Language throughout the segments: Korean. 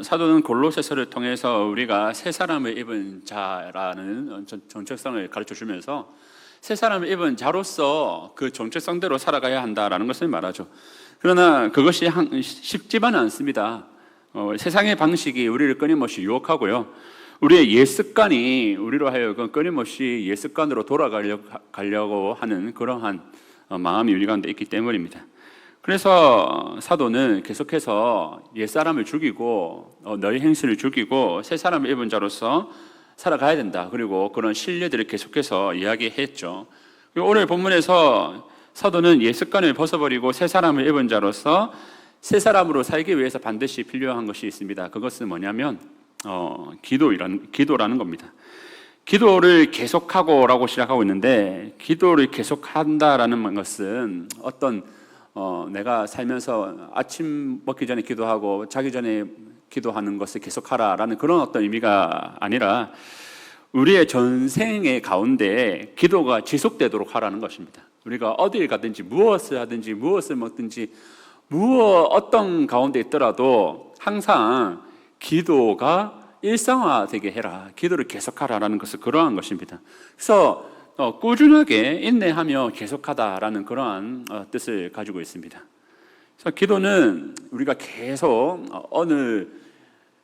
사도는 골로새서를 통해서 우리가 새 사람을 입은 자라는 정체성을 가르쳐 주면서 새 사람을 입은 자로서 그 정체성대로 살아가야 한다라는 것을 말하죠. 그러나 그것이 쉽지만은 않습니다. 세상의 방식이 우리를 끊임없이 유혹하고요, 우리의 옛 습관이 우리로 하여금 끊임없이 옛 습관으로 돌아가려고 하는 그러한 마음이 우리 가운데 있기 때문입니다. 그래서 사도는 계속해서 옛사람을 죽이고 너희 행실을 죽이고 새 사람을 입은 자로서 살아가야 된다, 그리고 그런 신뢰들을 계속해서 이야기했죠. 그리고 오늘 본문에서 사도는 옛 습관을 벗어버리고 새 사람을 입은 자로서 새 사람으로 살기 위해서 반드시 필요한 것이 있습니다. 그것은 뭐냐면 기도라는 겁니다. 기도를 계속하고라고 시작하고 있는데, 기도를 계속한다라는 것은 어떤 내가 살면서 아침 먹기 전에 기도하고 자기 전에 기도하는 것을 계속하라라는 그런 어떤 의미가 아니라, 우리의 전생의 가운데 기도가 지속되도록 하라는 것입니다. 우리가 어딜 가든지 무엇을 하든지 무엇을 먹든지 어떤 가운데 있더라도 항상 기도가 일상화되게 해라, 기도를 계속하라라는 것은 그러한 것입니다. 그래서 꾸준하게 인내하며 계속하다라는 그러한 뜻을 가지고 있습니다. 그래서 기도는 우리가 계속 어느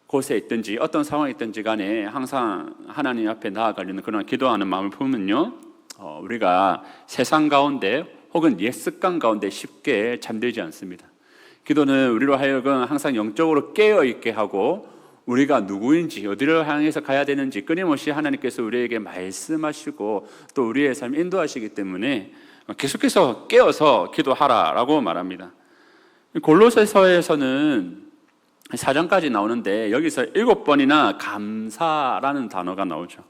곳에 있든지 어떤 상황에 있든지 간에 항상 하나님 앞에 나아가려는 그런 기도하는 마음을 품으면요, 우리가 세상 가운데 혹은 옛 습관 가운데 쉽게 잠들지 않습니다. 기도는 우리로 하여금 항상 영적으로 깨어있게 하고, 우리가 누구인지 어디를 향해서 가야 되는지 끊임없이 하나님께서 우리에게 말씀하시고 또 우리의 삶을 인도하시기 때문에 계속해서 깨어서 기도하라라고 말합니다. 골로새서에서는 4장까지 나오는데 여기서 7번이나 감사라는 단어가 나오죠.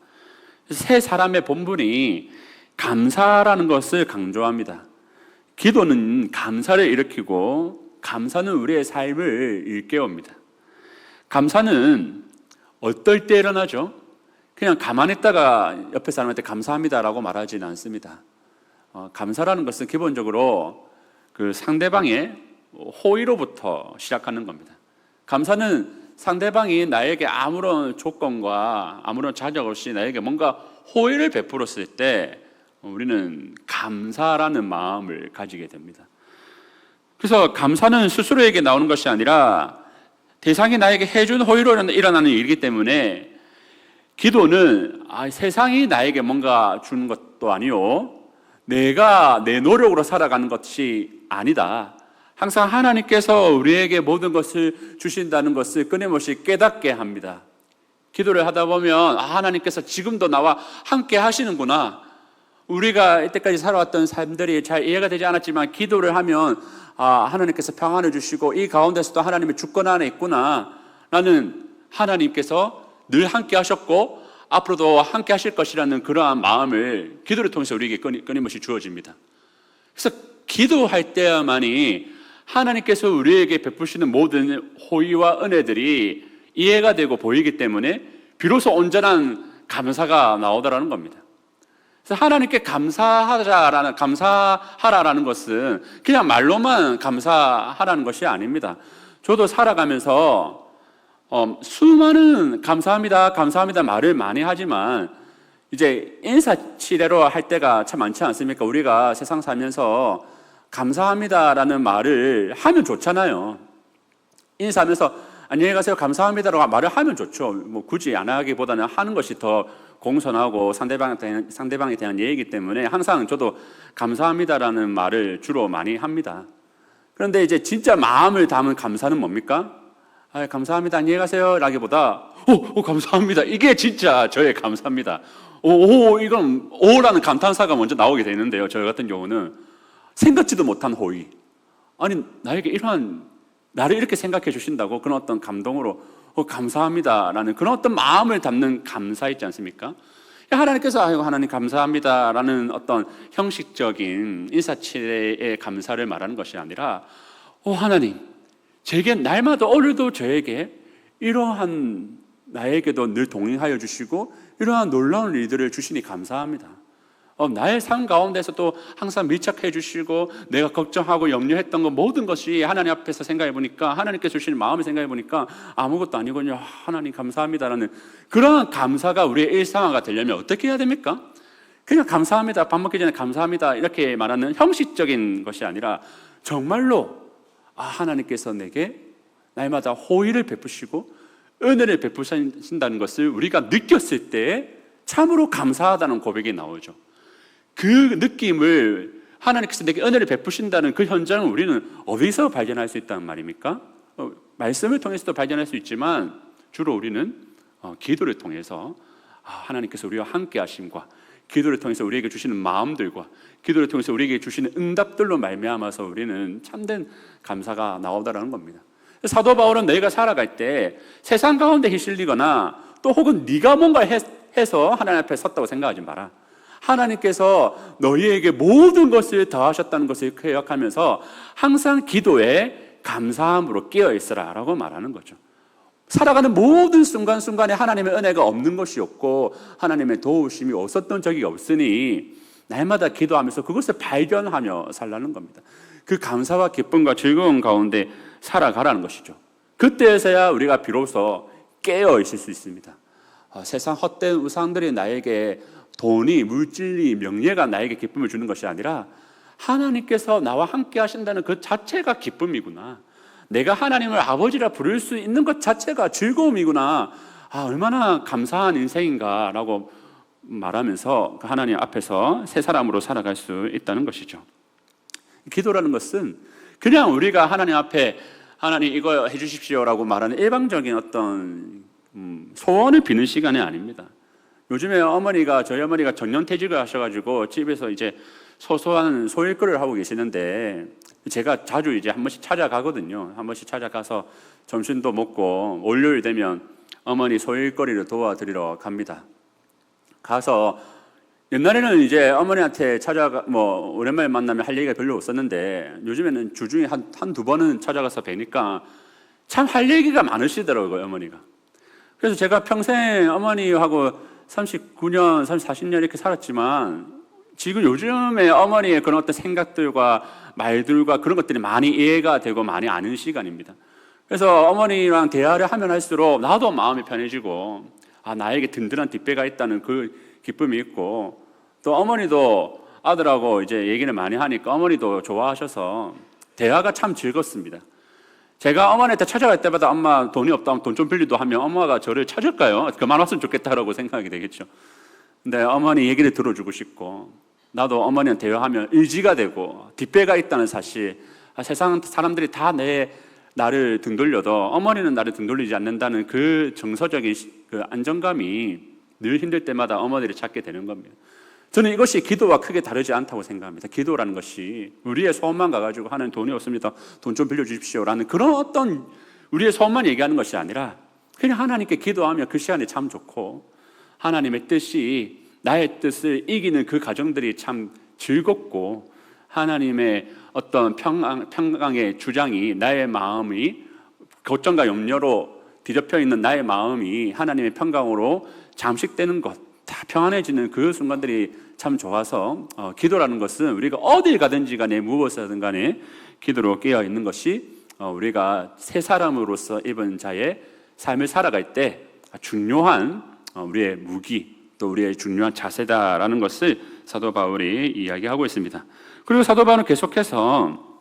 새 사람의 본분이 감사라는 것을 강조합니다. 기도는 감사를 일으키고, 감사는 우리의 삶을 일깨웁니다. 감사는 어떨 때 일어나죠? 그냥 가만히 있다가 옆에 사람한테 감사합니다라고 말하지는 않습니다. 감사라는 것은 기본적으로 그 상대방의 호의로부터 시작하는 겁니다. 감사는 상대방이 나에게 아무런 조건과 아무런 자격 없이 나에게 뭔가 호의를 베풀었을 때 우리는 감사라는 마음을 가지게 됩니다. 그래서 감사는 스스로에게 나오는 것이 아니라 대상이 나에게 해준 호의로 일어나는 일이기 때문에, 기도는 세상이 나에게 뭔가 주는 것도 아니요, 내가 내 노력으로 살아가는 것이 아니다, 항상 하나님께서 우리에게 모든 것을 주신다는 것을 끊임없이 깨닫게 합니다. 기도를 하다 보면 하나님께서 지금도 나와 함께 하시는구나, 우리가 이때까지 살아왔던 삶들이 잘 이해가 되지 않았지만 기도를 하면 하나님께서 평안을 주시고 이 가운데서도 하나님의 주권 안에 있구나, 라는, 하나님께서 늘 함께 하셨고 앞으로도 함께 하실 것이라는 그러한 마음을 기도를 통해서 우리에게 끊임없이 주어집니다. 그래서 기도할 때야만이 하나님께서 우리에게 베푸시는 모든 호의와 은혜들이 이해가 되고 보이기 때문에 비로소 온전한 감사가 나오더라는 겁니다. 그래서 하나님께 감사하라라는 것은 그냥 말로만 감사하라는 것이 아닙니다. 저도 살아가면서 수많은 감사합니다 말을 많이 하지만 이제 인사치레로 할 때가 참 많지 않습니까? 우리가 세상 살면서 감사합니다라는 말을 하면 좋잖아요. 인사하면서 안녕히 가세요, 감사합니다라고 말을 하면 좋죠. 굳이 안 하기보다는 하는 것이 더 공손하고 상대방에 대한 예의이기 때문에 항상 저도 감사합니다라는 말을 주로 많이 합니다. 그런데 이제 진짜 마음을 담은 감사는 뭡니까? 감사합니다, 안녕히 가세요 라기보다 감사합니다, 이게 진짜 저의 감사입니다. 이건 오라는 감탄사가 먼저 나오게 되는데요, 저 같은 경우는 생각지도 못한 호의, 아니 나에게 나를 이렇게 생각해 주신다고, 그런 어떤 감동으로 감사합니다라는 그런 어떤 마음을 담는 감사 있지 않습니까? 하나님께서 하나님 감사합니다라는 어떤 형식적인 인사치레의 감사를 말하는 것이 아니라, 하나님, 제게 날마다 오늘도 저에게 이러한, 나에게도 늘 동행하여 주시고 이러한 놀라운 일들을 주시니 감사합니다. 나의 삶 가운데서 또 항상 밀착해 주시고 내가 걱정하고 염려했던 것 모든 것이 하나님 앞에서 생각해 보니까 하나님께서 주시는 마음을 생각해 보니까 아무것도 아니군요. 하나님 감사합니다라는 그러한 감사가 우리의 일상화가 되려면 어떻게 해야 됩니까? 그냥 감사합니다. 밥 먹기 전에 감사합니다. 이렇게 말하는 형식적인 것이 아니라 정말로 하나님께서 내게 날마다 호의를 베푸시고 은혜를 베푸신다는 것을 우리가 느꼈을 때 참으로 감사하다는 고백이 나오죠. 그 느낌을 하나님께서 내게 은혜를 베푸신다는 그 현장을 우리는 어디서 발견할 수 있다는 말입니까? 말씀을 통해서도 발견할 수 있지만 주로 우리는 기도를 통해서 하나님께서 우리와 함께 하심과 기도를 통해서 우리에게 주시는 마음들과 기도를 통해서 우리에게 주시는 응답들로 말미암아서 우리는 참된 감사가 나오다라는 겁니다. 사도 바울은 너희가 살아갈 때 세상 가운데 휘둘리거나 또 혹은 네가 뭔가 해서 하나님 앞에 섰다고 생각하지 마라. 하나님께서 너희에게 모든 것을 더하셨다는 것을 기억하면서 항상 기도에 감사함으로 깨어 있으라 라고 말하는 거죠. 살아가는 모든 순간순간에 하나님의 은혜가 없는 것이 없고 하나님의 도우심이 없었던 적이 없으니 날마다 기도하면서 그것을 발견하며 살라는 겁니다. 그 감사와 기쁨과 즐거움 가운데 살아가라는 것이죠. 그때에서야 우리가 비로소 깨어 있을 수 있습니다. 세상 헛된 우상들이 나에게 돈이, 물질이, 명예가 나에게 기쁨을 주는 것이 아니라 하나님께서 나와 함께 하신다는 그 자체가 기쁨이구나. 내가 하나님을 아버지라 부를 수 있는 것 자체가 즐거움이구나. 얼마나 감사한 인생인가라고 말하면서 하나님 앞에서 새 사람으로 살아갈 수 있다는 것이죠. 기도라는 것은 그냥 우리가 하나님 앞에 하나님 이거 해주십시오라고 말하는 일방적인 어떤 소원을 비는 시간이 아닙니다. 요즘에 저희 어머니가 정년퇴직을 하셔가지고 집에서 이제 소소한 소일거리를 하고 계시는데 제가 자주 이제 한 번씩 찾아가거든요. 한 번씩 찾아가서 점심도 먹고 월요일 되면 어머니 소일거리를 도와드리러 갑니다. 가서 옛날에는 이제 어머니한테 오랜만에 만나면 할 얘기가 별로 없었는데 요즘에는 주중에 한두 번은 찾아가서 뵈니까 참 할 얘기가 많으시더라고요, 어머니가. 그래서 제가 평생 어머니하고 39년, 40년 이렇게 살았지만 지금 요즘에 어머니의 그런 어떤 생각들과 말들과 그런 것들이 많이 이해가 되고 많이 아는 시간입니다. 그래서 어머니랑 대화를 하면 할수록 나도 마음이 편해지고 나에게 든든한 뒷배가 있다는 그 기쁨이 있고 또 어머니도 아들하고 이제 얘기를 많이 하니까 어머니도 좋아하셔서 대화가 참 즐겁습니다. 제가 어머니한테 찾아갈 때마다 엄마 돈이 없다면 돈 좀 빌리도 하면 엄마가 저를 찾을까요? 그만 왔으면 좋겠다라고 생각이 되겠죠. 근데 어머니 얘기를 들어주고 싶고 나도 어머니한테 대화하면 의지가 되고 뒷배가 있다는 사실, 세상 사람들이 다 나를 등 돌려도 어머니는 나를 등 돌리지 않는다는 그 정서적인 그 안정감이 늘 힘들 때마다 어머니를 찾게 되는 겁니다. 저는 이것이 기도와 크게 다르지 않다고 생각합니다. 기도라는 것이 우리의 소원만 가가지고 하나님 돈이 없습니다, 돈 좀 빌려주십시오라는 그런 어떤 우리의 소원만 얘기하는 것이 아니라 그냥 하나님께 기도하며 그 시간이 참 좋고 하나님의 뜻이 나의 뜻을 이기는 그 과정들이 참 즐겁고 하나님의 어떤 평강의 주장이 나의 마음이 걱정과 염려로 뒤덮여 있는 나의 마음이 하나님의 평강으로 잠식되는 것, 다 평안해지는 그 순간들이 참 좋아서 기도라는 것은 우리가 어딜 가든지 간에 무엇을 하든 간에 기도로 깨어 있는 것이 우리가 새 사람으로서 입은 자의 삶을 살아갈 때 중요한 우리의 무기 또 우리의 중요한 자세다라는 것을 사도 바울이 이야기하고 있습니다. 그리고 사도 바울은 계속해서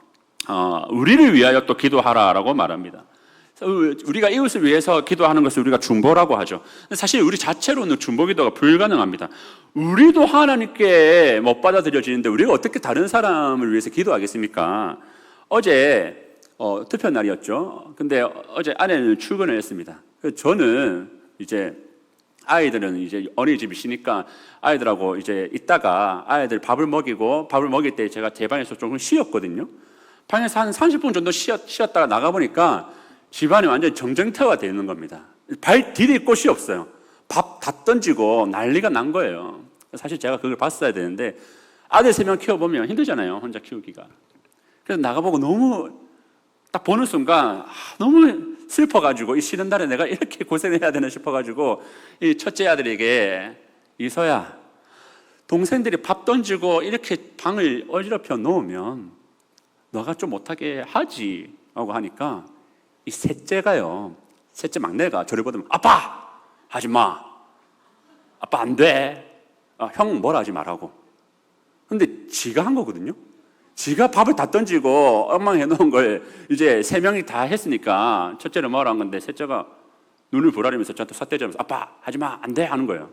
우리를 위하여 또 기도하라라고 말합니다. 우리가 이웃을 위해서 기도하는 것을 우리가 중보라고 하죠. 사실 우리 자체로는 중보 기도가 불가능합니다. 우리도 하나님께 못 받아들여지는데 우리가 어떻게 다른 사람을 위해서 기도하겠습니까? 어제 투표 날이었죠. 근데 어제 아내는 출근을 했습니다. 그래서 저는 이제 아이들은 이제 어린이집이 쉬니까 아이들하고 이제 있다가 아이들 밥을 먹일 때 제가 제 방에서 조금 쉬었거든요. 방에서 한 30분 정도 쉬었다가 나가보니까 집안이 완전 정쟁터가 되어 있는 겁니다. 발 디딜 곳이 없어요. 밥 다 던지고 난리가 난 거예요. 사실 제가 그걸 봤어야 되는데 아들 3명 키워보면 힘들잖아요, 혼자 키우기가. 그래서 나가보고 너무 딱 보는 순간 너무 슬퍼가지고 이 쉬는 날에 내가 이렇게 고생을 해야 되나 싶어가지고 이 첫째 아들에게 이서야 동생들이 밥 던지고 이렇게 방을 어지럽혀 놓으면 너가 좀 못하게 하지 라고 하니까 이 셋째가요, 셋째 막내가 저를 보더니 아빠! 하지 마! 아빠 안 돼! 형 뭐라 하지 말라고. 근데 지가 한 거거든요. 지가 밥을 다 던지고 엉망해 놓은 걸 이제 세 명이 다 했으니까 첫째는 뭐라 한 건데 셋째가 눈을 부라리면서 저한테 삿대질하면서 아빠 하지 마! 안 돼! 하는 거예요.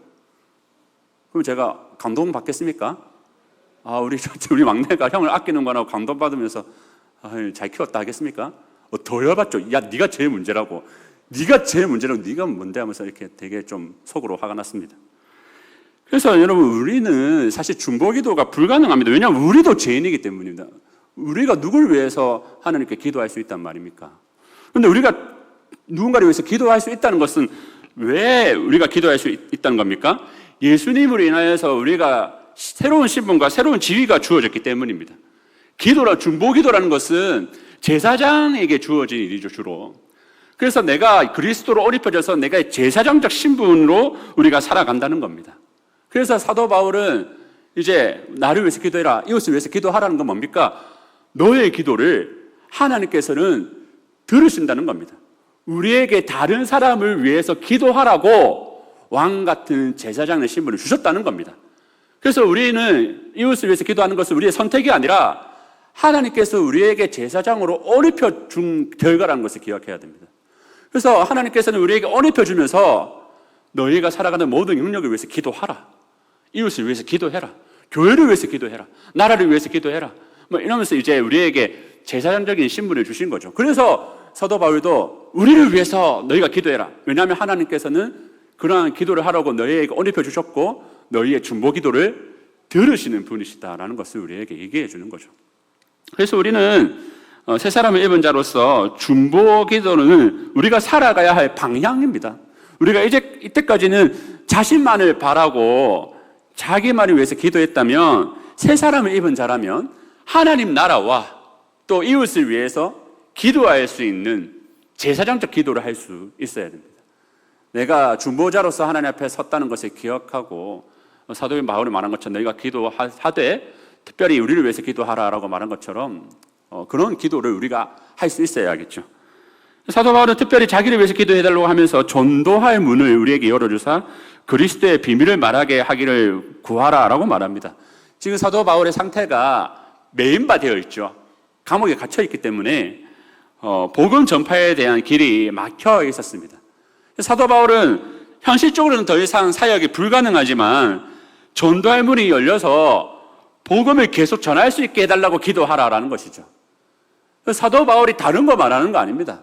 그럼 제가 감동받겠습니까? 우리 막내가 형을 아끼는 거라고 감동받으면서 잘 키웠다 하겠습니까? 더 열받죠. 야, 네가 제일 문제라고. 네가 뭔데 하면서 이렇게 되게 좀 속으로 화가 났습니다. 그래서 여러분, 우리는 사실 중보기도가 불가능합니다. 왜냐하면 우리도 죄인이기 때문입니다. 우리가 누굴 위해서 하나님께 기도할 수 있단 말입니까? 그런데 우리가 누군가를 위해서 기도할 수 있다는 것은 왜 우리가 기도할 수 있다는 겁니까? 예수님으로 인하여서 우리가 새로운 신분과 새로운 지위가 주어졌기 때문입니다. 중보기도라는 것은 제사장에게 주어진 일이죠, 주로. 그래서 내가 그리스도로 얽혀져서 내가 제사장적 신분으로 우리가 살아간다는 겁니다. 그래서 사도 바울은 이제 나를 위해서 기도해라, 이웃을 위해서 기도하라는 건 뭡니까? 너의 기도를 하나님께서는 들으신다는 겁니다. 우리에게 다른 사람을 위해서 기도하라고 왕 같은 제사장의 신분을 주셨다는 겁니다. 그래서 우리는 이웃을 위해서 기도하는 것은 우리의 선택이 아니라 하나님께서 우리에게 제사장으로 얹혀 준 결과라는 것을 기억해야 됩니다. 그래서 하나님께서는 우리에게 얹혀 주면서 너희가 살아가는 모든 영역을 위해서 기도하라, 이웃을 위해서 기도해라, 교회를 위해서 기도해라, 나라를 위해서 기도해라, 이러면서 이제 우리에게 제사장적인 신분을 주신 거죠. 그래서 사도 바울도 우리를 위해서 너희가 기도해라. 왜냐하면 하나님께서는 그러한 기도를 하라고 너희에게 얹혀 주셨고 너희의 중보 기도를 들으시는 분이시다라는 것을 우리에게 얘기해 주는 거죠. 그래서 우리는 새 사람을 입은 자로서 중보 기도는 우리가 살아가야 할 방향입니다. 우리가 이때까지는 자신만을 바라고 자기만을 위해서 기도했다면, 새 사람을 입은 자라면 하나님 나라와 또 이웃을 위해서 기도할 수 있는 제사장적 기도를 할 수 있어야 됩니다. 내가 중보자로서 하나님 앞에 섰다는 것을 기억하고, 사도 바울이 말한 것처럼 너희가 기도하되 특별히 우리를 위해서 기도하라라고 말한 것처럼 그런 기도를 우리가 할 수 있어야겠죠. 사도 바울은 특별히 자기를 위해서 기도해달라고 하면서 전도할 문을 우리에게 열어주사 그리스도의 비밀을 말하게 하기를 구하라라고 말합니다. 지금 사도 바울의 상태가 메인바되어 있죠. 감옥에 갇혀 있기 때문에 복음 전파에 대한 길이 막혀 있었습니다. 사도 바울은 현실적으로는 더 이상 사역이 불가능하지만 전도할 문이 열려서 복음을 계속 전할 수 있게 해달라고 기도하라라는 것이죠. 사도 바울이 다른 거 말하는 거 아닙니다.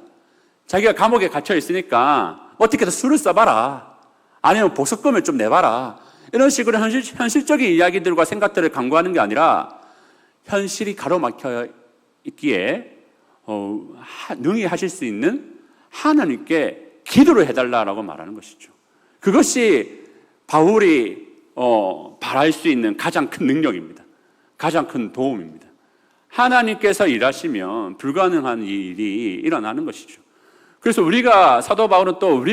자기가 감옥에 갇혀 있으니까 어떻게든 수를 써봐라, 아니면 보석금을 좀 내봐라, 이런 식으로 현실적인 이야기들과 생각들을 강구하는 게 아니라 현실이 가로막혀 있기에 능히 하실 수 있는 하나님께 기도를 해달라고 말하는 것이죠. 그것이 바울이 바랄 수 있는 가장 큰 능력입니다. 가장 큰 도움입니다. 하나님께서 일하시면 불가능한 일이 일어나는 것이죠. 그래서 사도 바울은 또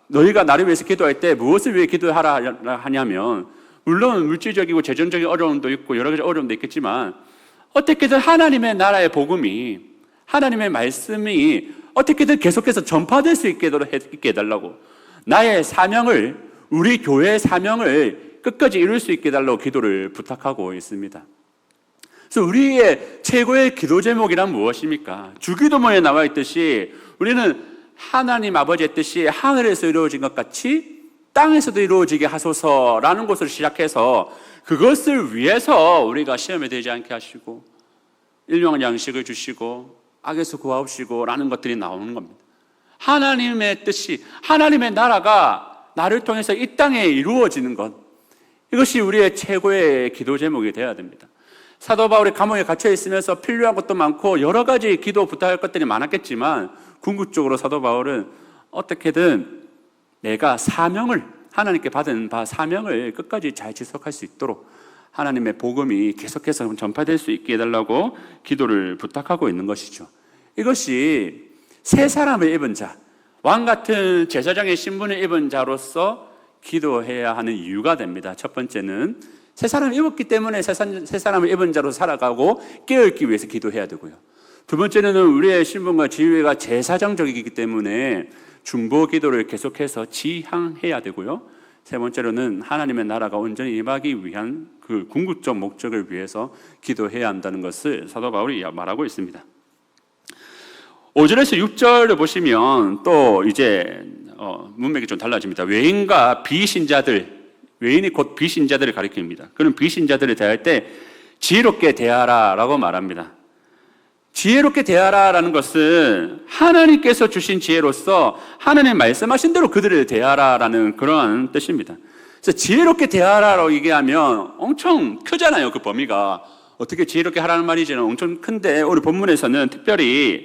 너희가 나를 위해서 기도할 때 무엇을 위해 기도하라 하냐면, 물론 물질적이고 재정적인 어려움도 있고 여러 가지 어려움도 있겠지만 어떻게든 하나님의 나라의 복음이, 하나님의 말씀이 어떻게든 계속해서 전파될 수 있게 해달라고, 나의 사명을, 우리 교회의 사명을 끝까지 이룰 수 있게 해달라고 기도를 부탁하고 있습니다. 그래서 우리의 최고의 기도 제목이란 무엇입니까? 주기도문에 나와 있듯이 우리는 하나님 아버지의 뜻이 하늘에서 이루어진 것 같이 땅에서도 이루어지게 하소서라는 것을 시작해서 그것을 위해서 우리가 시험에 들지 않게 하시고 일용할 양식을 주시고 악에서 구하옵시고 라는 것들이 나오는 겁니다. 하나님의 뜻이, 하나님의 나라가 나를 통해서 이 땅에 이루어지는 것, 이것이 우리의 최고의 기도 제목이 되어야 됩니다. 사도 바울이 감옥에 갇혀 있으면서 필요한 것도 많고 여러 가지 기도 부탁할 것들이 많았겠지만 궁극적으로 사도 바울은 어떻게든 내가 하나님께 받은 사명을 끝까지 잘 지속할 수 있도록 하나님의 복음이 계속해서 전파될 수 있게 해달라고 기도를 부탁하고 있는 것이죠. 이것이 새 사람을 입은 자, 왕 같은 제사장의 신분을 입은 자로서 기도해야 하는 이유가 됩니다. 첫 번째는 새 사람을 입었기 때문에 새 사람을 입은 자로 살아가고 깨어있기 위해서 기도해야 되고요. 두 번째는 우리의 신분과 지위가 제사장적이기 때문에 중보 기도를 계속해서 지향해야 되고요. 세 번째로는 하나님의 나라가 온전히 임하기 위한 그 궁극적 목적을 위해서 기도해야 한다는 것을 사도 바울이 말하고 있습니다. 5절에서 6절을 보시면 또 이제 문맥이 좀 달라집니다. 외인과 비신자들, 외인이 곧 비신자들을 가리킵니다. 그런 비신자들을 대할 때 지혜롭게 대하라라고 말합니다. 지혜롭게 대하라라는 것은 하나님께서 주신 지혜로서 하나님 말씀하신 대로 그들을 대하라라는 그런 뜻입니다. 그래서 지혜롭게 대하라라고 얘기하면 엄청 크잖아요. 그 범위가. 어떻게 지혜롭게 하라는 말이지는 엄청 큰데 오늘 본문에서는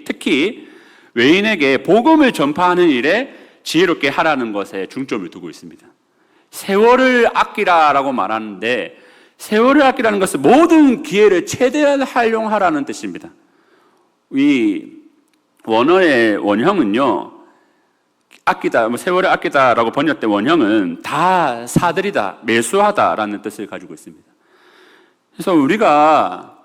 특히 외인에게 복음을 전파하는 일에 지혜롭게 하라는 것에 중점을 두고 있습니다. 세월을 아끼라라고 말하는데 세월을 아끼라는 것은 모든 기회를 최대한 활용하라는 뜻입니다. 이 원어의 원형은요, 아끼다, 세월을 아끼다라고 번역된 원형은 다 사들이다, 매수하다라는 뜻을 가지고 있습니다. 그래서 우리가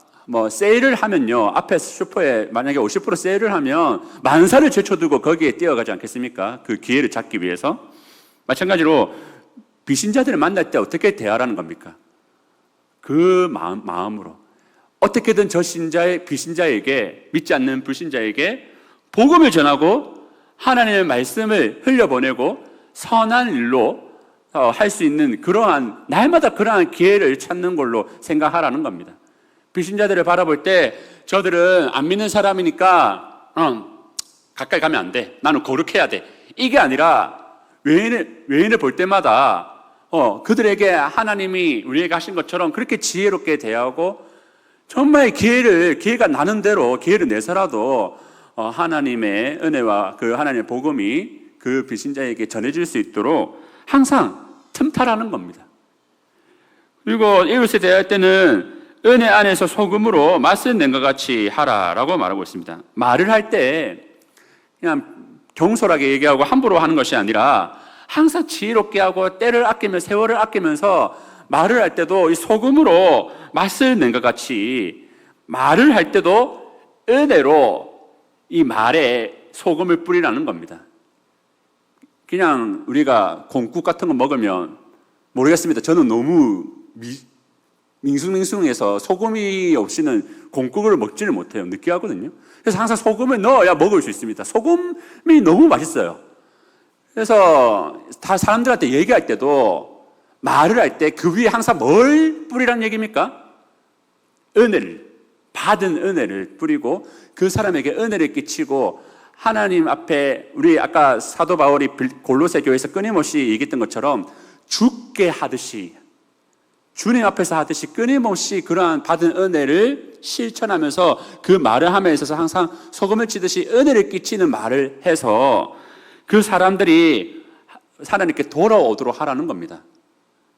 세일을 하면요, 앞에 슈퍼에 만약에 50% 세일을 하면 만사를 제쳐두고 거기에 뛰어가지 않겠습니까? 그 기회를 잡기 위해서. 마찬가지로 비신자들을 만날 때 어떻게 대하라는 겁니까? 그 마음으로 어떻게든 저 비신자에게, 믿지 않는 불신자에게 복음을 전하고 하나님의 말씀을 흘려보내고 선한 일로 할 수 있는 그러한, 날마다 그러한 기회를 찾는 걸로 생각하라는 겁니다. 비신자들을 바라볼 때 저들은 안 믿는 사람이니까 가까이 가면 안 돼, 나는 거룩해야 돼, 이게 아니라 외인을 볼 때마다 그들에게 하나님이 우리에게 하신 것처럼 그렇게 지혜롭게 대하고 정말 기회가 나는 대로 기회를 내서라도 하나님의 은혜와 그 하나님의 복음이 그 비신자에게 전해질 수 있도록 항상 틈타라는 겁니다. 그리고 이웃에 대할 때는 은혜 안에서 소금으로 맛을 낸 것 같이 하라라고 말하고 있습니다. 말을 할 때 그냥 경솔하게 얘기하고 함부로 하는 것이 아니라 항상 지혜롭게 하고 때를 아끼며 세월을 아끼면서 말을 할 때도 이 소금으로 맛을 낸 것 같이 말을 할 때도 은혜로 이 말에 소금을 뿌리라는 겁니다. 그냥 우리가 콩국 같은 거 먹으면 모르겠습니다. 저는 너무 밍숭밍숭해서 소금이 없이는 콩국을 먹지를 못해요. 느끼하거든요. 그래서 항상 소금을 넣어야 먹을 수 있습니다. 소금이 너무 맛있어요. 그래서 다 사람들한테 얘기할 때도 말을 할 때 그 위에 항상 뭘 뿌리라는 얘기입니까? 은혜를, 받은 은혜를 뿌리고 그 사람에게 은혜를 끼치고 하나님 앞에 우리 아까 사도 바울이 골로새 교회에서 끊임없이 얘기했던 것처럼 주께 하듯이 주님 앞에서 하듯이 끊임없이 그러한 받은 은혜를 실천하면서 그 말을 함에 있어서 항상 소금을 치듯이 은혜를 끼치는 말을 해서 그 사람들이 하나님께 돌아오도록 하라는 겁니다.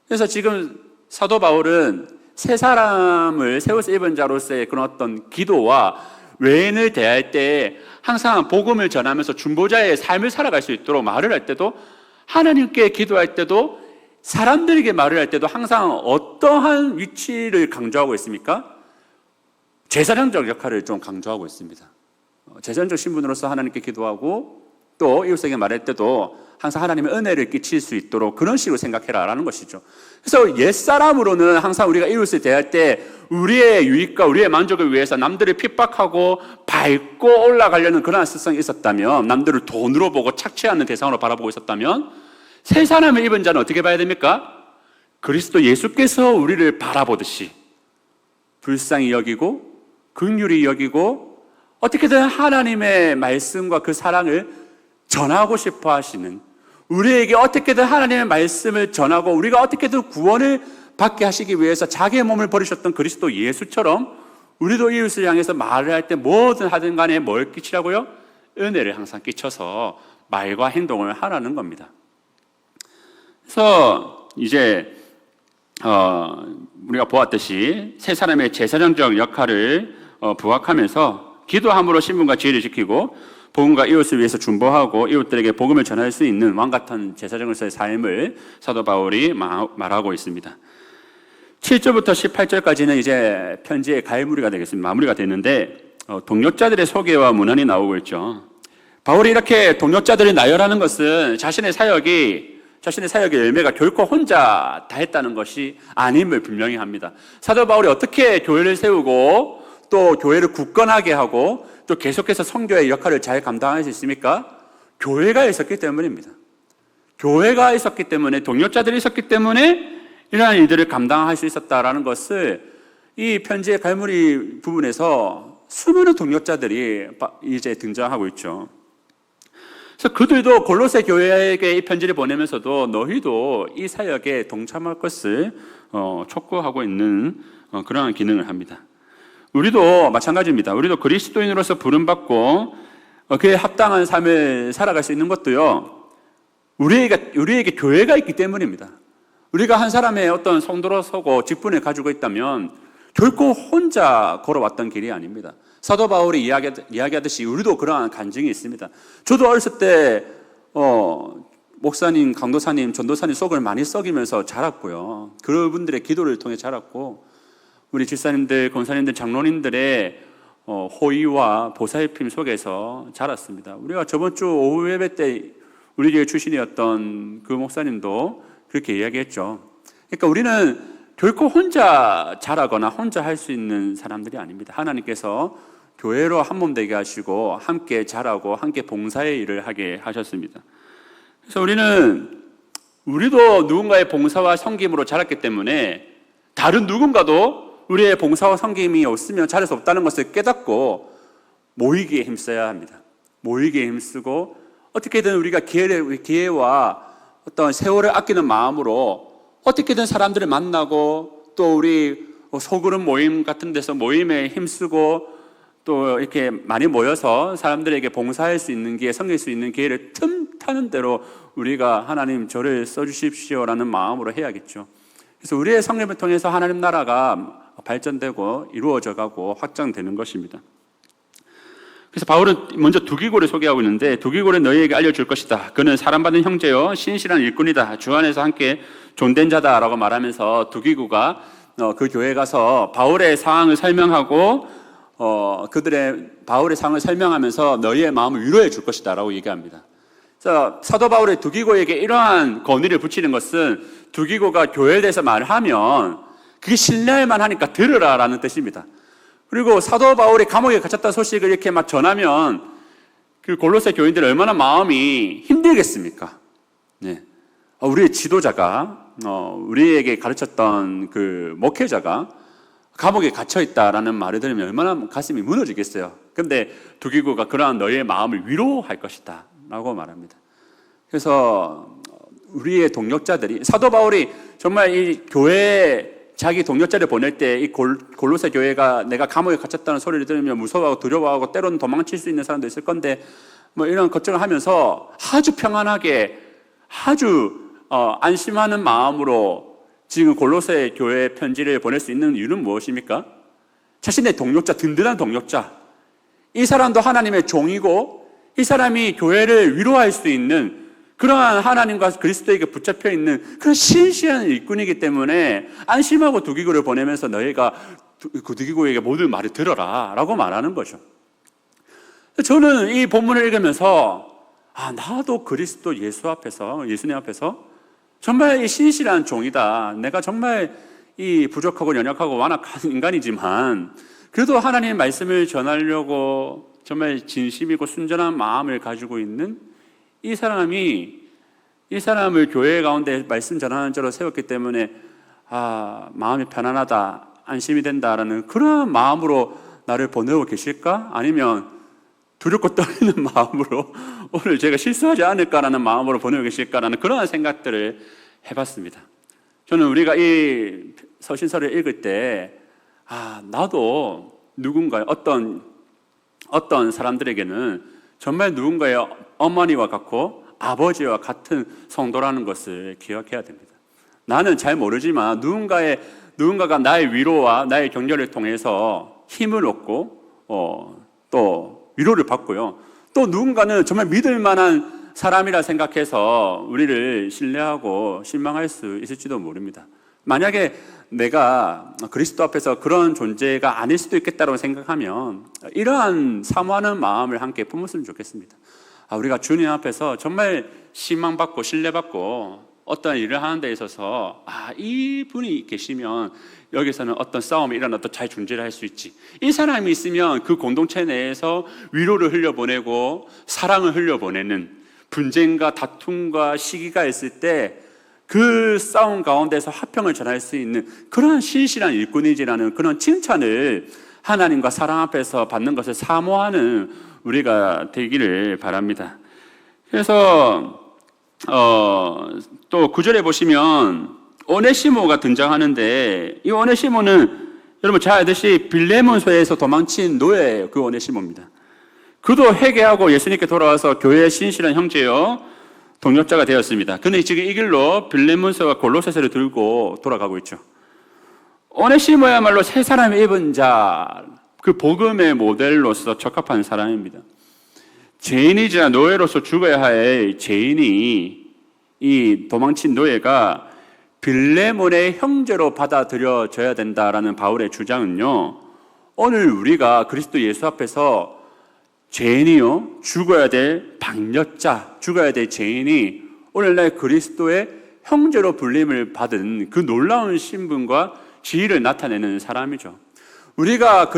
그래서 지금 사도 바울은 새 사람을 세워서 입은 자로서의 그런 어떤 기도와 외인을 대할 때 항상 복음을 전하면서 중보자의 삶을 살아갈 수 있도록 말을 할 때도 하나님께 기도할 때도 사람들에게 말을 할 때도 항상 어떠한 위치를 강조하고 있습니까? 제사장적 역할을 좀 강조하고 있습니다. 제사장적 신분으로서 하나님께 기도하고 또 이웃에게 말할 때도 항상 하나님의 은혜를 끼칠 수 있도록 그런 식으로 생각해라라는 것이죠. 그래서 옛사람으로는 항상 우리가 이웃을 대할 때 우리의 유익과 우리의 만족을 위해서 남들을 핍박하고 밟고 올라가려는 그런 습성이 있었다면, 남들을 돈으로 보고 착취하는 대상으로 바라보고 있었다면, 새 사람을 입은 자는 어떻게 봐야 됩니까? 그리스도 예수께서 우리를 바라보듯이 불쌍히 여기고 긍휼히 여기고 어떻게든 하나님의 말씀과 그 사랑을 전하고 싶어 하시는, 우리에게 어떻게든 하나님의 말씀을 전하고 우리가 어떻게든 구원을 받게 하시기 위해서 자기의 몸을 버리셨던 그리스도 예수처럼 우리도 이웃을 향해서 말을 할 때 뭐든 하든 간에 뭘 끼치라고요? 은혜를 항상 끼쳐서 말과 행동을 하라는 겁니다. 그래서 이제 우리가 보았듯이 새 사람의 제사장적 역할을 부각하면서 기도함으로 신분과 지혜를 지키고 복음과 이웃을 위해서 중보하고 이웃들에게 복음을 전할 수 있는 왕같은 제사장으로서의 삶을 사도 바울이 말하고 있습니다. 7절부터 18절까지는 이제 편지의 가해무리가 되겠습니다. 마무리가 됐는데 동역자들의 소개와 문안이 나오고 있죠. 바울이 이렇게 동역자들이 나열하는 것은 자신의 사역의 열매가 결코 혼자 다 했다는 것이 아님을 분명히 합니다. 사도 바울이 어떻게 교회를 세우고 또 교회를 굳건하게 하고 또 계속해서 선교의 역할을 잘 감당할 수 있습니까? 교회가 있었기 때문입니다. 교회가 있었기 때문에, 동역자들이 있었기 때문에 이러한 일들을 감당할 수 있었다라는 것을 이 편지의 갈무리 부분에서 수많은 동역자들이 이제 등장하고 있죠. 그래서 그들도 골로새 교회에게 이 편지를 보내면서도 너희도 이 사역에 동참할 것을 촉구하고 있는 그러한 기능을 합니다. 우리도 마찬가지입니다. 우리도 그리스도인으로서 부름받고 그에 합당한 삶을 살아갈 수 있는 것도요, 우리에게 교회가 있기 때문입니다. 우리가 한 사람의 어떤 성도로 서고 직분을 가지고 있다면 결코 혼자 걸어왔던 길이 아닙니다. 사도 바울이 이야기하듯이 우리도 그러한 간증이 있습니다. 저도 어렸을 때 목사님, 강도사님, 전도사님 속을 많이 썩이면서 자랐고요. 그분들의 기도를 통해 자랐고, 우리 집사님들, 권사님들, 장로님들의 호의와 보살핌 속에서 자랐습니다. 우리가 저번 주 오후 예배 때 우리 교회 출신이었던 그 목사님도 그렇게 이야기했죠. 그러니까 우리는 결코 혼자 자라거나 혼자 할 수 있는 사람들이 아닙니다. 하나님께서 교회로 한몸 되게 하시고 함께 자라고 함께 봉사의 일을 하게 하셨습니다. 그래서 우리도 누군가의 봉사와 섬김으로 자랐기 때문에 다른 누군가도 우리의 봉사와 섬김이 없으면 자랄 수 없다는 것을 깨닫고 모이기에 힘써야 합니다. 모이기에 힘쓰고 어떻게든 우리가 기회와 어떤 세월을 아끼는 마음으로 어떻게든 사람들을 만나고 또 우리 소그룹 모임 같은 데서 모임에 힘쓰고 또 이렇게 많이 모여서 사람들에게 봉사할 수 있는 기회, 섬길 수 있는 기회를 틈타는 대로 우리가 하나님 저를 써주십시오라는 마음으로 해야겠죠. 그래서 우리의 섬김을 통해서 하나님 나라가 발전되고 이루어져 가고 확장되는 것입니다. 그래서 바울은 먼저 두기고를 소개하고 있는데, 두기고를 너희에게 알려줄 것이다. 그는 사랑받는 형제요 신실한 일꾼이다. 주 안에서 함께 존된 자다라고 말하면서 두기고가 그 교회에 가서 바울의 상황을 설명하고 바울의 상황을 설명하면서 너희의 마음을 위로해 줄 것이다 라고 얘기합니다. 그래서 사도 바울의 두기고에게 이러한 권위를 붙이는 것은 두기고가 교회에 대해서 말하면 그게 신뢰할 만하니까 들으라라는 뜻입니다. 그리고 사도 바울이 감옥에 갇혔다는 소식을 이렇게 막 전하면 그 골로새 교인들이 얼마나 마음이 힘들겠습니까? 네. 우리의 지도자가, 우리에게 가르쳤던 그 목회자가 감옥에 갇혀 있다라는 말을 들으면 얼마나 가슴이 무너지겠어요. 그런데 두기고가 그러한 너희의 마음을 위로할 것이다 라고 말합니다. 그래서 우리의 동역자들이, 사도 바울이 정말 이 교회에 자기 동역자를 보낼 때 이 골로새 교회가 내가 감옥에 갇혔다는 소리를 들으면 무서워하고 두려워하고 때로는 도망칠 수 있는 사람도 있을 건데 뭐 이런 걱정을 하면서 아주 평안하게 아주 안심하는 마음으로 지금 골로새 교회 편지를 보낼 수 있는 이유는 무엇입니까? 자신의 동역자, 든든한 동역자, 이 사람도 하나님의 종이고 이 사람이 교회를 위로할 수 있는 그러한 하나님과 그리스도에게 붙잡혀 있는 그런 신실한 일꾼이기 때문에 안심하고 두기고를 보내면서 너희가 그 두기고에게 모든 말을 들어라 라고 말하는 거죠. 저는 이 본문을 읽으면서 나도 그리스도 예수님 앞에서 정말 이 신실한 종이다. 내가 정말 이 부족하고 연약하고 완악한 인간이지만 그래도 하나님의 말씀을 전하려고 정말 진심이고 순전한 마음을 가지고 있는 이 사람을 교회 가운데 말씀 전하는 자로 세웠기 때문에 마음이 편안하다, 안심이 된다라는 그런 마음으로 나를 보내고 계실까? 아니면 두렵고 떨리는 마음으로 오늘 제가 실수하지 않을까라는 마음으로 보내고 계실까라는 그런 생각들을 해봤습니다. 저는 우리가 이 서신서를 읽을 때 나도 누군가의 어떤 사람들에게는 정말 누군가의 어머니와 같고 아버지와 같은 성도라는 것을 기억해야 됩니다. 나는 잘 모르지만 누군가가 나의 위로와 나의 격려를 통해서 힘을 얻고 또 위로를 받고요. 또 누군가는 정말 믿을 만한 사람이라 생각해서 우리를 신뢰하고 신망할 수 있을지도 모릅니다. 만약에 내가 그리스도 앞에서 그런 존재가 아닐 수도 있겠다고 생각하면 이러한 사모하는 마음을 함께 품었으면 좋겠습니다. 우리가 주님 앞에서 정말 신망받고 신뢰받고 어떤 일을 하는 데 있어서 이분이 계시면 여기서는 어떤 싸움이 일어나도 잘 중재를 할 수 있지. 이 사람이 있으면 그 공동체 내에서 위로를 흘려보내고 사랑을 흘려보내는, 분쟁과 다툼과 시기가 있을 때 그 싸움 가운데서 화평을 전할 수 있는 그런 신실한 일꾼이지라는 그런 칭찬을 하나님과 사랑 앞에서 받는 것을 사모하는 우리가 되기를 바랍니다. 그래서 또 9절에 보시면 오네시모가 등장하는데, 이 오네시모는 여러분 잘 알듯이 빌레몬소에서 도망친 노예예요. 그 오네시모입니다. 그도 회개하고 예수님께 돌아와서 교회의 신실한 형제요 동역자가 되었습니다. 그는 지금 이 길로 빌레몬소와 골로새서를 들고 돌아가고 있죠. 오네시모야말로 세 사람의 입은 자, 그 복음의 모델로서 적합한 사람입니다. 죄인이자 노예로서 죽어야 할 죄인이, 이 도망친 노예가 빌레몬의 형제로 받아들여져야 된다라는 바울의 주장은요, 오늘 우리가 그리스도 예수 앞에서 죄인이요, 죽어야 될 박력자, 죽어야 될 죄인이 오늘날 그리스도의 형제로 불림을 받은 그 놀라운 신분과 지위를 나타내는 사람이죠. 우리가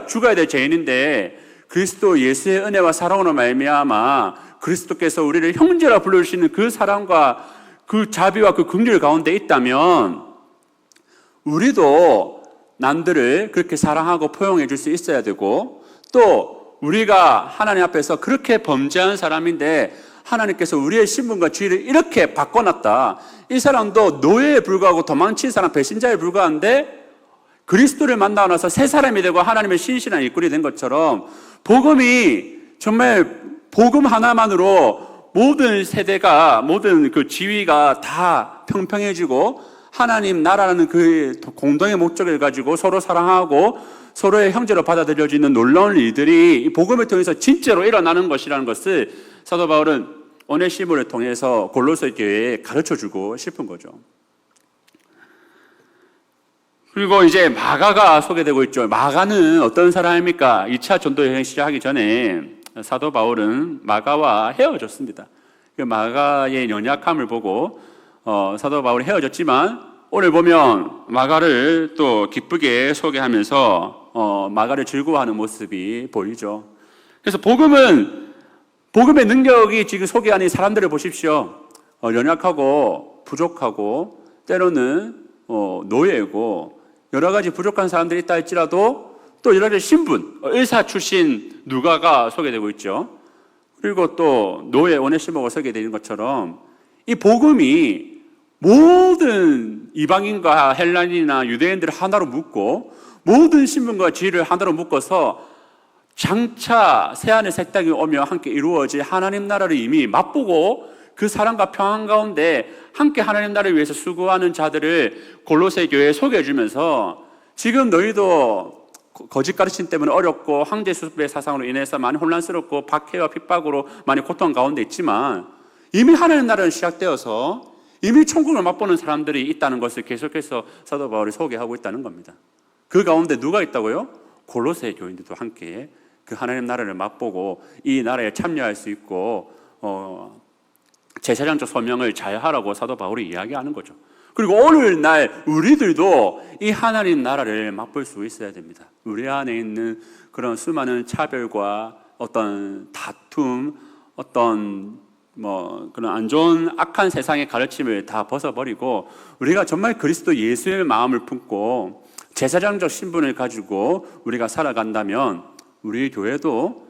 죽어야 될 죄인인데 그리스도 예수의 은혜와 사랑으로 말미암아 그리스도께서 우리를 형제라 불러주시는 그 사랑과 그 자비와 그 긍휼 가운데 있다면 우리도 남들을 그렇게 사랑하고 포용해 줄 수 있어야 되고, 또 우리가 하나님 앞에서 그렇게 범죄한 사람인데 하나님께서 우리의 신분과 지위를 이렇게 바꿔놨다. 이 사람도 노예에 불과하고 도망친 사람, 배신자에 불과한데 그리스도를 만나고 나서 새 사람이 되고 하나님의 신실한 일꾼이 된 것처럼 복음이 정말 복음 하나만으로 모든 세대가, 모든 그 지위가 다 평평해지고 하나님 나라라는 그 공동의 목적을 가지고 서로 사랑하고 서로의 형제로 받아들여지는 놀라운 일들이 이 복음을 통해서 진짜로 일어나는 것이라는 것을 사도 바울은 오네시모를 통해서 골로새 교회에 가르쳐주고 싶은 거죠. 그리고 이제 마가가 소개되고 있죠. 마가는 어떤 사람입니까? 2차 전도 여행 시작하기 전에 사도 바울은 마가와 헤어졌습니다. 그 마가의 연약함을 보고 사도 바울이 헤어졌지만 오늘 보면 마가를 또 기쁘게 소개하면서 마가를 즐거워하는 모습이 보이죠. 그래서 복음의 능력이 지금 소개하는 사람들을 보십시오. 연약하고 부족하고 때로는 노예고 여러 가지 부족한 사람들이 있다 할지라도 또 여러 가지 신분, 의사 출신 누가가 소개되고 있죠. 그리고 또 노예 오네시모가 소개되는 것처럼 이 복음이 모든 이방인과 헬라인이나 유대인들을 하나로 묶고 모든 신분과 지위를 하나로 묶어서 장차 새하늘 새 땅이 오며 함께 이루어질 하나님 나라를 이미 맛보고 그 사랑과 평안 가운데 함께 하나님 나라를 위해서 수고하는 자들을 골로새 교회에 소개해 주면서 지금 너희도 거짓 가르침 때문에 어렵고 황제 수습의 사상으로 인해서 많이 혼란스럽고 박해와 핍박으로 많이 고통 가운데 있지만 이미 하나님 나라는 시작되어서 이미 천국을 맛보는 사람들이 있다는 것을 계속해서 사도 바울이 소개하고 있다는 겁니다. 그 가운데 누가 있다고요? 골로새 교인들도 함께 그 하나님 나라를 맛보고 이 나라에 참여할 수 있고 제사장적 소명을 잘 하라고 사도 바울이 이야기하는 거죠. 그리고 오늘날 우리들도 이 하나님 나라를 맛볼 수 있어야 됩니다. 우리 안에 있는 그런 수많은 차별과 어떤 다툼, 어떤 그런 안 좋은 악한 세상의 가르침을 다 벗어버리고 우리가 정말 그리스도 예수의 마음을 품고 제사장적 신분을 가지고 우리가 살아간다면 우리 교회도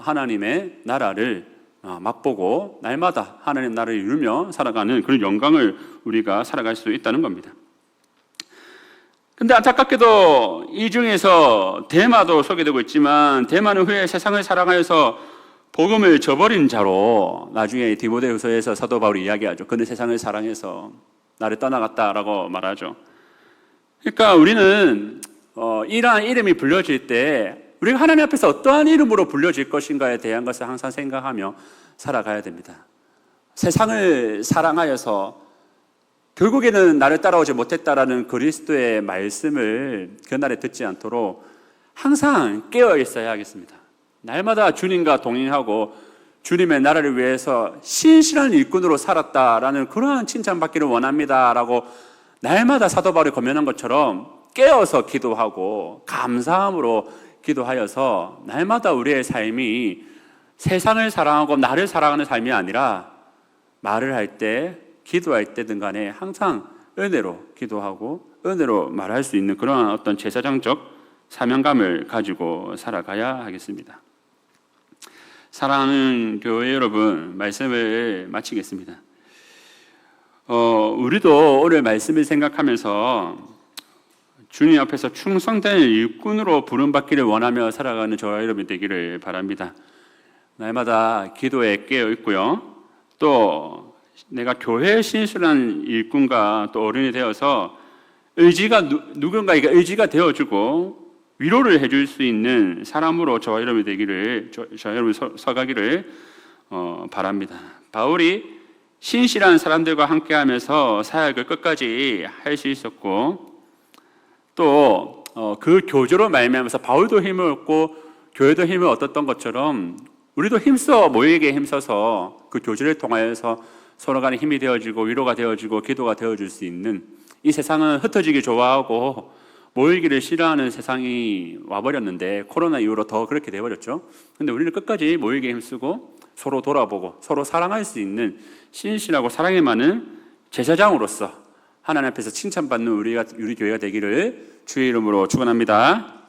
하나님의 나라를 맛보고 날마다 하나님 나라를 이루며 살아가는 그런 영광을 우리가 살아갈 수 있다는 겁니다. 근데 안타깝게도 이 중에서 데마도 소개되고 있지만 데마는 후에 세상을 사랑하여서 복음을 저버린 자로 나중에 디모데후서에서 사도 바울이 이야기하죠. 그는 세상을 사랑해서 나를 떠나갔다라고 말하죠. 그러니까 우리는 이러한 이름이 불려질 때 우리가 하나님 앞에서 어떠한 이름으로 불려질 것인가에 대한 것을 항상 생각하며 살아가야 됩니다. 세상을 사랑하여서 결국에는 나를 따라오지 못했다라는 그리스도의 말씀을 그날에 듣지 않도록 항상 깨어 있어야 하겠습니다. 날마다 주님과 동행하고 주님의 나라를 위해서 신실한 일꾼으로 살았다라는 그러한 칭찬받기를 원합니다라고 날마다 사도 바울이 권면한 것처럼 깨어서 기도하고 감사함으로 기도하여서 날마다 우리의 삶이 세상을 사랑하고 나를 사랑하는 삶이 아니라 말을 할 때, 기도할 때든 간에 항상 은혜로 기도하고 은혜로 말할 수 있는 그런 어떤 제사장적 사명감을 가지고 살아가야 하겠습니다. 사랑하는 교회 여러분, 말씀을 마치겠습니다. 우리도 오늘 말씀을 생각하면서 주님 앞에서 충성된 일꾼으로 부름받기를 원하며 살아가는 저와 여러분이 되기를 바랍니다. 날마다 기도에 깨어 있고요. 또 내가 교회의 신실한 일꾼과 또 어른이 되어서 누군가에게 의지가 되어주고 위로를 해줄 수 있는 사람으로 저와 여러분이 되기를, 저와 여러분이 서가기를 바랍니다. 바울이 신실한 사람들과 함께하면서 사역을 끝까지 할 수 있었고, 또 그 교조로 말미암아서 바울도 힘을 얻고 교회도 힘을 얻었던 것처럼 우리도 모이게 힘써서 그 교제를 통하여서 서로 간에 힘이 되어지고 위로가 되어지고 기도가 되어줄 수 있는, 이 세상은 흩어지기 좋아하고 모이기를 싫어하는 세상이 와버렸는데 코로나 이후로 더 그렇게 돼버렸죠. 근데 우리는 끝까지 모이게 힘쓰고 서로 돌아보고 서로 사랑할 수 있는 신실하고 사랑이 많은 제사장으로서 하나님 앞에서 칭찬받는 우리 교회가 되기를 주의 이름으로 축원합니다.